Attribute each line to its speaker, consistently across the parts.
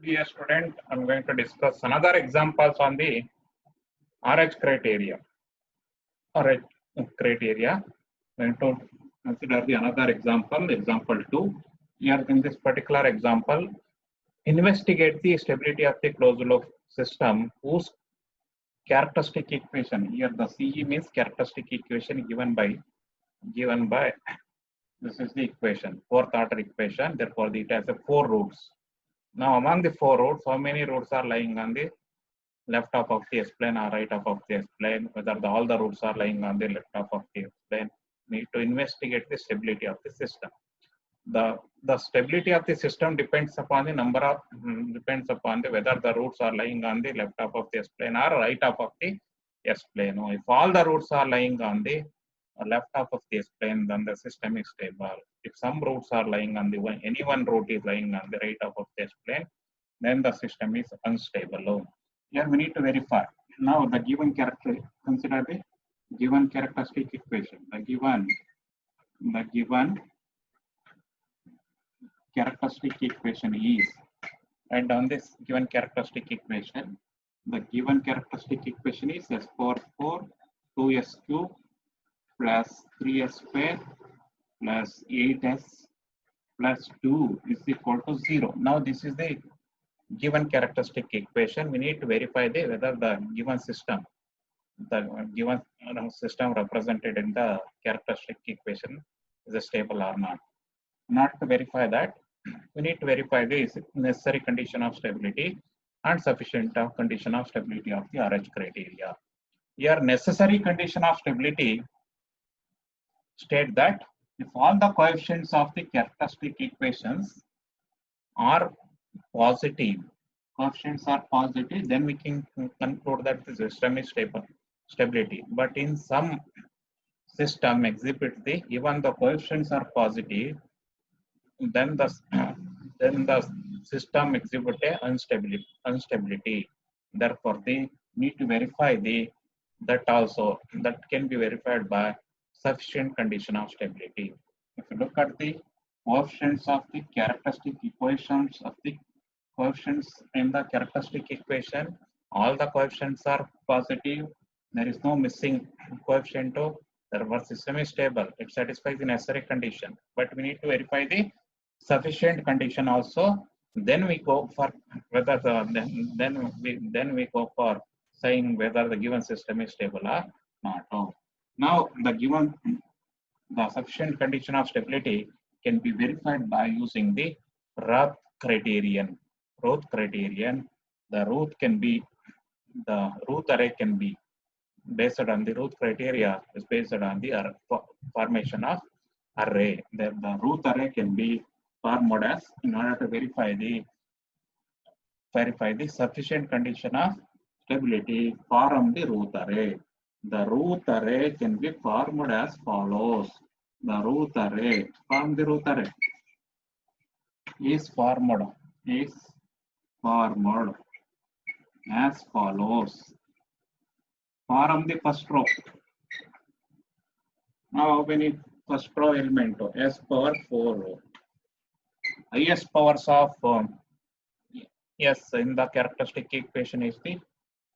Speaker 1: Dear student, I'm going to discuss another examples on the RH criteria. RH criteria. I'm going to consider the another example, example 2. Here in this particular example, investigate the stability of the closed loop system whose characteristic equation. Here the CE means characteristic equation given by this is the equation, fourth order equation. Therefore, it has a 4 roots. Now, among the 4 roots, how many roots are lying on the left half of the S-plane or right half of the S-plane? Whether all the roots are lying on the left half of the S-plane, need to investigate the stability of the system. The stability of the system depends upon the number of depends upon the whether the roots are lying on the left half of the S-plane or right half of the S-plane. If all the roots are lying on the left half of the S-plane, then the system is stable. If some roots are lying on the any one root is lying on the right half of the S-plane, then the system is unstable. Here we need to verify. Now the given character, consider the given characteristic equation. The given characteristic equation is, and on this given characteristic equation, the given characteristic equation is S power 4 2s cube plus 3s square plus 8s plus 2 is equal to 0. Now this is the given characteristic equation. We need to verify whether the given system represented in the characteristic equation is stable or not. Not to verify that, we need to verify the necessary condition of stability and sufficient condition of stability of the RH criteria. Here, necessary condition of stability state that if all the coefficients of the characteristic equations are positive, then we can conclude that the system is stability. But in some system exhibits even the coefficients are positive, then the system exhibits instability. Therefore, they need to verify that can be verified by sufficient condition of stability. If you look at the coefficients of the characteristic equations of the coefficients in the characteristic equation, all the coefficients are positive. There is no missing coefficient. Therefore, system is stable. It satisfies the necessary condition. But we need to verify the sufficient condition also. Then we go for whether then we go for saying whether the given system is stable or not. Now the sufficient condition of stability can be verified by using the Roth criterion. The root array can be based on the Roth criteria is based on the formation of array. The Roth array can be formed as in order to verify the sufficient condition of stability from the Roth array. The Roth array can be formed as follows. The Roth array is formed as follows. From the first row. Now how many first row element? S power 4. Highest powers of S in the characteristic equation is the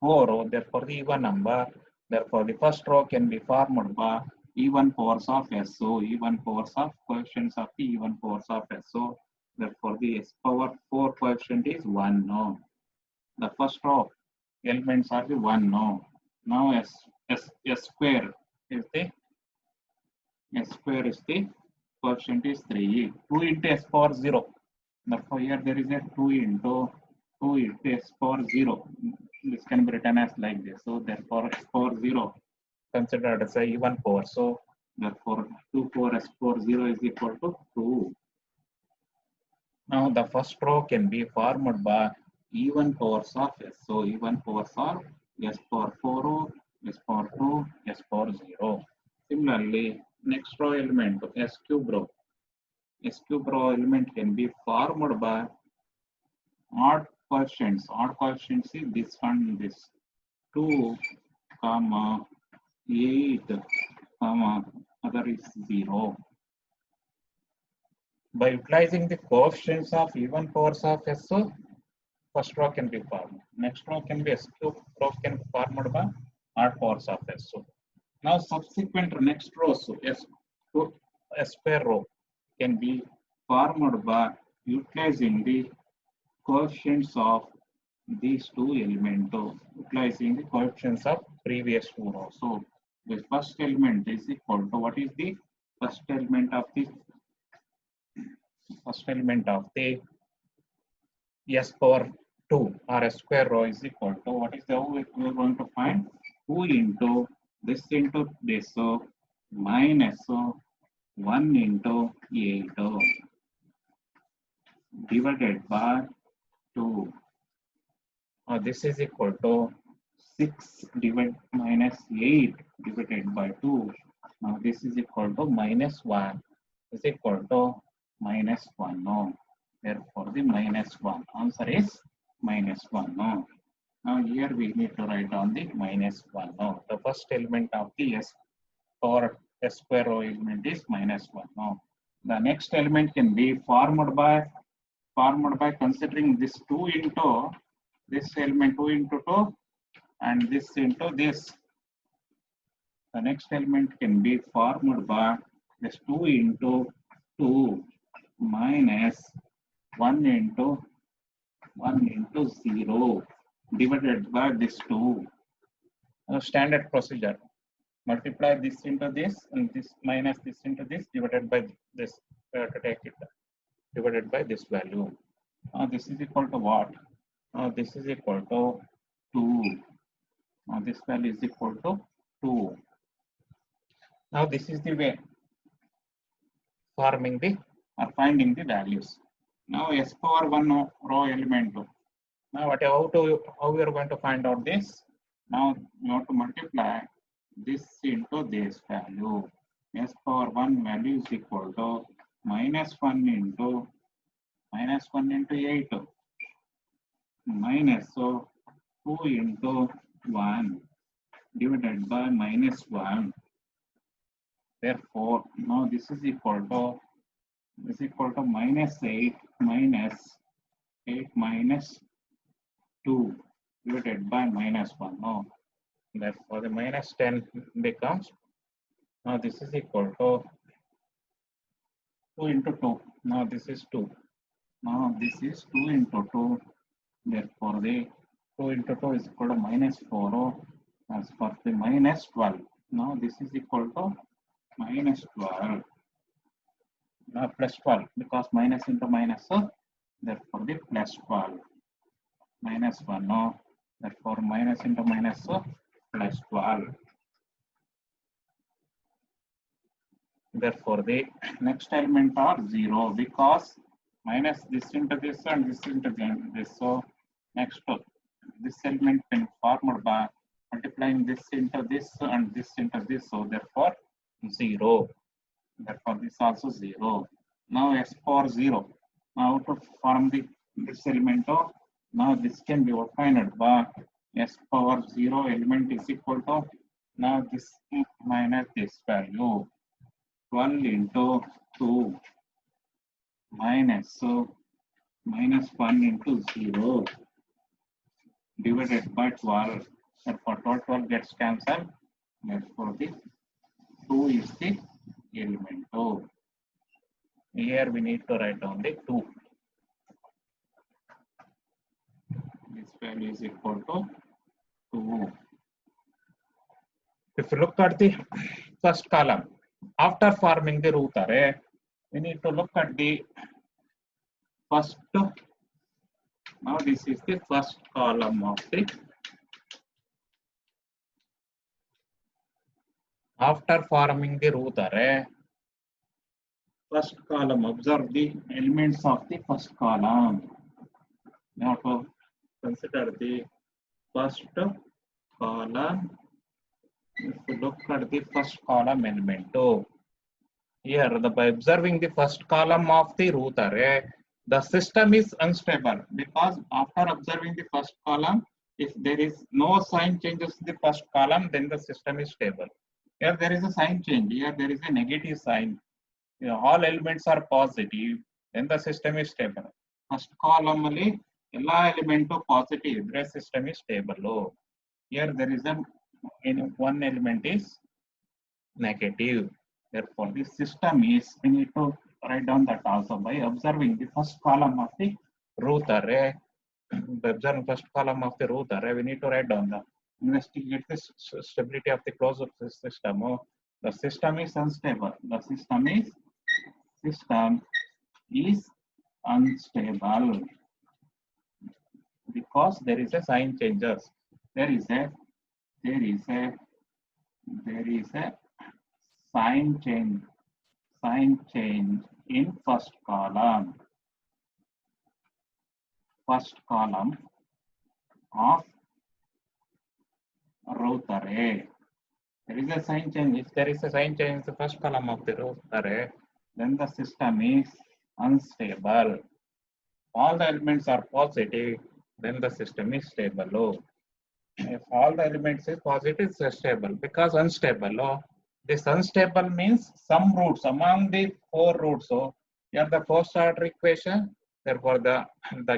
Speaker 1: 4. Therefore, the even number. Therefore, the first row can be formed by even powers of SO, even powers of coefficients of the even powers of SO. Therefore, the S power 4 coefficient is 1. No. The first row elements are the 1. No. Now S square is the coefficient is 3. 2 into S power 0. Therefore, here there is a 2 into S power 0. This can be written as like this. So therefore, S power 0 considered as a even power. So therefore, 2 power S power 0 is equal to 2. Now the first row can be formed by even powers of S. So even powers are S power 4, S power 2, S power 0. Similarly, next row element S cube row. S cube row element can be formed by odd coefficients. Odd coefficients is this one, this 2, 8, other is 0. By utilizing the coefficients of even powers of SO, first row can be formed. Next row can be S cube row can be formed by R powers of S. So now subsequent next rows, so S square row can be formed by utilizing the coefficients of these two elements, utilizing the coefficients of previous two rows. So the first element is equal to, what is the first element of the S power 2 or S square row is equal to, what is the, we are going to find 2 into this so minus 1 into 8 divided by 2. This is equal to 6 minus 8 divided by 2. Now this is equal to minus 1 is equal to minus 1. No. Therefore the minus 1. Answer is minus 1. No. Now here we need to write down the minus 1. No. The first element of the S or S square row element is minus 1. No. The next element can be formed by considering this 2 into this element, 2 into 2 and this into this. The next element can be formed by this 2 into 2 minus 1 into 0 divided by this 2. Standard procedure. Multiply this into this and this minus this into this divided by this, to take it divided by this value. This is equal to what? This is equal to 2. This value is equal to 2. Now this is the way forming the or finding the values. Now S power 1 row element. Now how we are going to find out this? Now you have to multiply this into this value. S power 1 value is equal to minus 1 into 8 minus 2 into 1 divided by minus 1. Therefore, now this is equal to minus 8 minus 2 divided by minus 1. No. Therefore, the minus 10 becomes, now this is equal to 2 into 2. Now this is 2. Now this is 2 into 2. Therefore, the 2 into 2 is equal to minus 4. As for the minus 12. Now this is equal to minus 12. Now plus 12 because minus into minus. Therefore, the plus 12. Minus 1. No. Therefore, minus into minus plus 12. Therefore, the next element are 0 because minus this into this and this into this. So next this element can be formed by multiplying this into this and this into this. So therefore 0. Therefore this also 0. Now S power 0. Now to form this element of, now this can be obtained by S power 0 element is equal to, now this minus this value 12 into 2 minus minus 1 into 0 divided by 12. Therefore 12 gets cancelled. Therefore the 2 is the element. Oh, here we need to write down the 2. This value is equal to 2. If you look at the first column, after forming the root array, we need to look at the first. Now this is the first column of the. After forming the root array, first column, observe the elements of the first column. Now to consider the first column. If you look at the first column element, here by observing the first column of the root array, the system is unstable because after observing the first column, if there is no sign changes in the first column, then the system is stable. Here there is a sign change. Here there is a negative sign. All elements are positive. Then the system is stable. First column only ಎಲ್ಲ element positive ಇದ್ರೆ system is stable. Here there is one element is negative. Therefore, the system is, we need to write down that also by observing the first column of the root array. By observing first column of the root array, we need to write down the investigate the stability of the closed system. The system is unstable. The system is unstable because there is a sign changes. There is a sign change in first column of root array. There is a sign change. If there is a sign change in the first column of the root array, then the system is unstable. All the elements are positive, then the system is stable. If all the elements is positive, it's stable. Because unstable, this unstable means some roots among the 4 roots. So here the first order equation. Therefore, the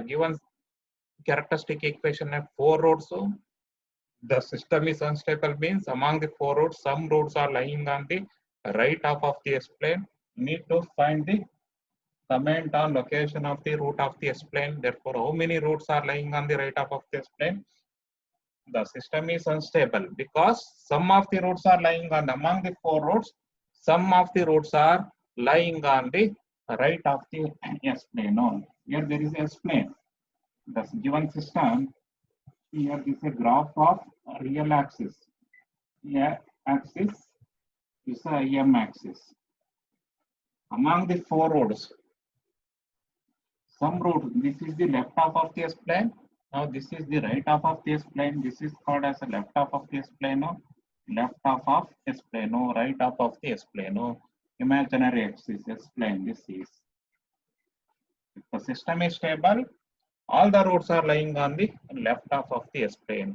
Speaker 1: given characteristic equation have 4 roots. So the system is unstable means among the 4 roots, some roots are lying on the right half of the S-plane. You need to find the comment on location of the root of the S-plane. Therefore, how many roots are lying on the right half of the S-plane? The system is unstable because some of the roots are lying on among the 4 roots, some of the roots are lying on the right of the S-plane. Here there is S-plane. The given system, here this is a graph of real axis. Here axis is a EM axis. Among the 4 roads, some road, this is the left half of the S-plane. Now this is the right half of the S-plane. This is called as a left half of the S-plane. Left half of S-plane, right half of the S-plane. Imaginary axis S-plane. This is. If the system is stable, all the roads are lying on the left half of the S-plane.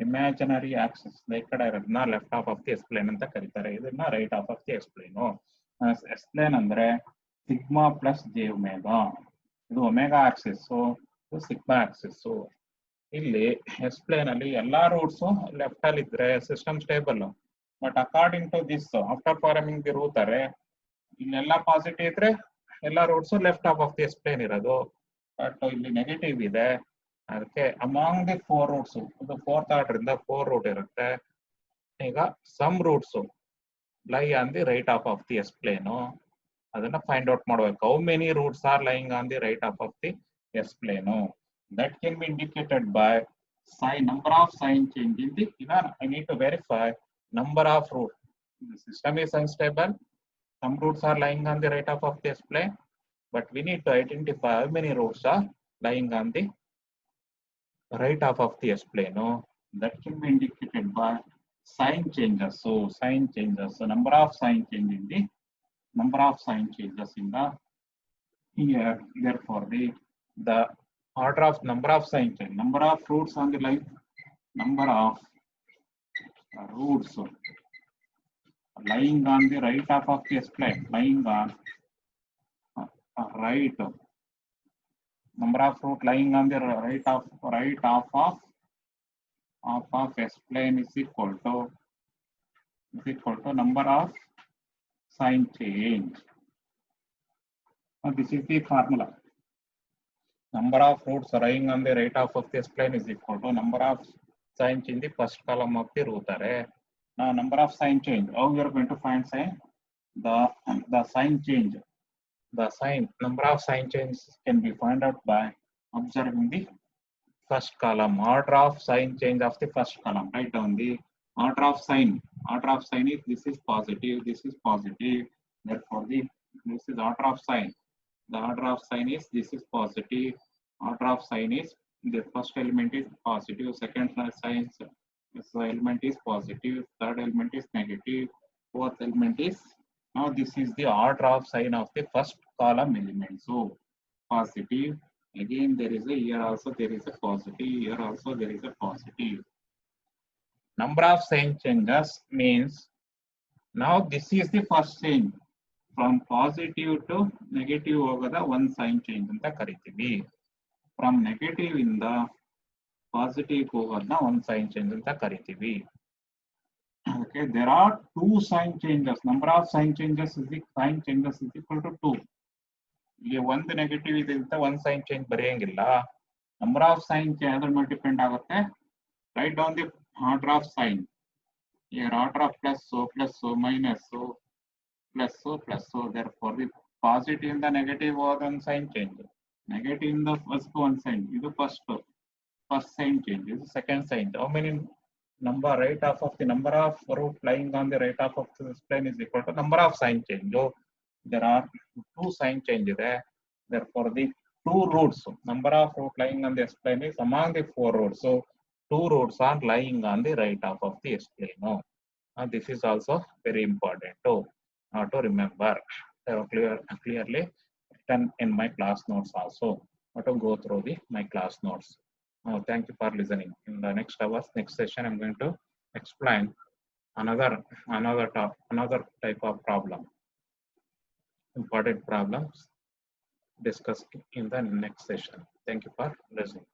Speaker 1: Imaginary axis. Left half of the S-plane anta karitare. Idನ್ನ right half of the S-plane. S-plane ಅಂದ್ರೆ sigma plus j omega. ಇದು omega axis, ಇದು sigma axis. ಇಲ್ಲಿ S plane ಅಲ್ಲಿ ಎಲ್ಲಾ roots left ಅಲ್ಲಿ ಇದ್ರೆ system stable. But according to this, after forming the Routh array, ಇಲ್ಲೆಲ್ಲ positive ಇದ್ರೆ ಎಲ್ಲಾ roots left half of the S plane ಇರೋದು. ಬಟ್ ಇಲ್ಲಿ ನೆಗೆಟಿವ್ ಇದೆ, ಅದಕ್ಕೆ ಅಮಾಂಗ್ ದಿ 4 ರೂಟ್ಸ್, ಇದು 4th ಆರ್ಡರ್ ಇಂದ 4 ರೂಟ್ ಇರುತ್ತೆ. ಈಗ some roots lie on the right half of the S plane. ಅದನ್ನ ಫೈಂಡ್ ಔಟ್ ಮಾಡಬೇಕು. How many roots are lying on the right half of the S plane. That can be indicated by number of sign change in the, I need to verify number of roots. The system is unstable. Some roots are lying on the right half of the S-plane, but we need to identify how many roots are lying on the right half of the S-plane. That can be indicated by sign changes. So sign changes, so number of sign changes in the here. Therefore, the order of number of sign change, number of roots on the line, number of roots lying on the right half of the S-plane, lying on right, number of root lying on the right half of S-plane is equal to number of sign change. Now this is the formula. Number of roots lying on the right half of the S-plane is equal to number of sign change in the first column of the root array. Now number of sign change, how we are going to find sign? The sign change, number of sign change can be found out by observing the first column. Order of sign change of the first column. Write down the order of sign. Order of sign is, this is positive, this is positive. Therefore, this is order of sign. The order of sign is, this is positive. Order of sign is, the first element is positive, second sign element is positive, third element is negative, fourth element is, now this is the order of sign of the first column element. So positive, again there is a, here also there is a positive, here also there is a positive. Number of sign changes means, now this is the first change. From positive to negative ಹೋಗದ one sign change ಅಂತ ಕರಿತೀವಿ. From negative ಇಂದ positive ಹೋಗೋದನ್ನ ಒಂದು sign change ಅಂತ ಕರಿತೀವಿ. Okay, there are two sign changes. Number of sign changes is equal to 2. ಇಲ್ಲಿ ಒಂದು negative ಇದೆ ಅಂತ ಒಂದು ಸೈನ್ ಚೇಂಜ್ ಬರೆಯಂಗಿಲ್ಲ. ನಂಬರ್ ಆಫ್ ಸೈನ್ ಅದ್ರ ಮೇಲೆ ಡಿಪೆಂಡ್ ಆಗುತ್ತೆ. Write down the order of sign. Here order of plus, minus, plus, therefore the positive in the negative was one sign change. Negative in the first one sign. This is first sign change. This is second sign. How many number right half of the number of root lying on the right half of this plane is equal to number of sign change. So there are two sign changes there. Therefore the two roots, number of root lying on the S-plane is among the four roots. So two roots are lying on the right half of the S-plane. No. This is also very important to remember. Clearly written in my class notes also. To go through my class notes. Thank you for listening. In the next hours, next session, I'm going to explain another type of problem. Important problems discussed in the next session. Thank you for listening.